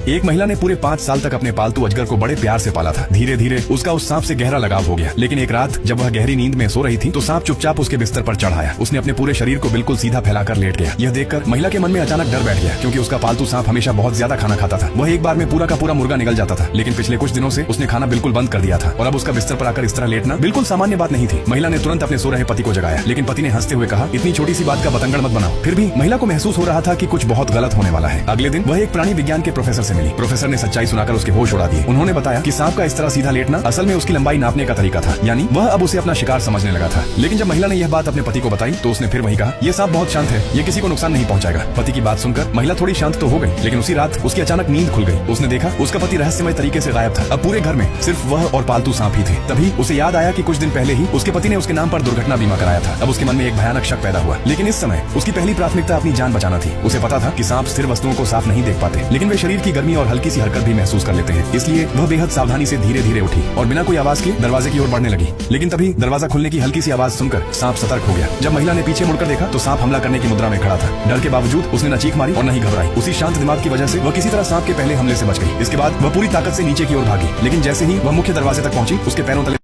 एक महिला ने पूरे 5 साल तक अपने पालतू अजगर को बड़े प्यार से पाला था। धीरे धीरे उसका उस सांप से गहरा लगाव हो गया। लेकिन एक रात जब वह गहरी नींद में सो रही थी तो सांप चुपचाप उसके बिस्तर पर चढ़ आया। उसने अपने पूरे शरीर को बिल्कुल सीधा फैलाकर लेट गया। यह देखकर महिला के मन में अचानक डर बैठ गया, क्योंकि उसका पालतू सांप हमेशा बहुत ज्यादा खाना खाता था। वह एक बार में पूरा का पूरा मुर्गा निगल जाता था, लेकिन पिछले कुछ दिनों से उसने खाना बिल्कुल बंद कर दिया था और अब उसका बिस्तर पर आकर इस तरह लेटना बिल्कुल सामान्य बात नहीं थी। महिला ने तुरंत अपने सो रहे पति को जगाया, लेकिन पति ने हंसते हुए कहा, इतनी छोटी सी बात का बतंगड़ मत बनाओ। फिर भी महिला को महसूस हो रहा था कि कुछ बहुत गलत होने वाला है। अगले दिन वह एक प्राणी विज्ञान के प्रोफेसर से मिली। प्रोफेसर ने सच्चाई सुनाकर उसके होश उड़ा दिए। उन्होंने बताया कि सांप का इस तरह सीधा लेटना असल में उसकी लंबाई नापने का तरीका था, यानी वह अब उसे अपना शिकार समझने लगा था। लेकिन जब महिला ने यह बात अपने पति को बताई तो उसने फिर वही कहा, यह सांप बहुत शांत है, ये किसी को नुकसान नहीं पहुंचाएगा। पति की बात सुनकर महिला थोड़ी शांत तो हो गई, लेकिन उसी रात उसकी अचानक नींद खुल गई। उसने देखा उसका पति रहस्यमय तरीके से गायब था। अब पूरे घर में सिर्फ वह और पालतू सांप ही थे। तभी उसे याद आया कि कुछ दिन पहले ही उसके पति ने उसके नाम पर दुर्घटना बीमा कराया था। अब उसके मन में एक भयानक शक पैदा हुआ, लेकिन इस समय उसकी पहली प्राथमिकता अपनी जान बचाना थी। उसे पता था कि सांप स्थिर वस्तुओं को साफ नहीं देख पाते, लेकिन वे शरीर की गर्मी और हल्की सी हरकत भी महसूस कर लेते हैं। इसलिए वह बेहद सावधानी से धीरे धीरे उठी और बिना कोई आवाज के दरवाजे की ओर बढ़ने लगी। लेकिन तभी दरवाजा खुलने की हल्की सी आवाज सुनकर सांप सतर्क हो गया। जब महिला ने पीछे मुड़कर देखा तो सांप हमला करने की मुद्रा में खड़ा था। डर के बावजूद उसने न चीख मारी और न ही घबराई। उसी शांत दिमाग की वजह से वह किसी तरह सांप के पहले हमले से बच गई। इसके बाद वह पूरी ताकत से नीचे की ओर भागी, लेकिन जैसे ही वह मुख्य दरवाजे तक पहुंची उसके पैरों तले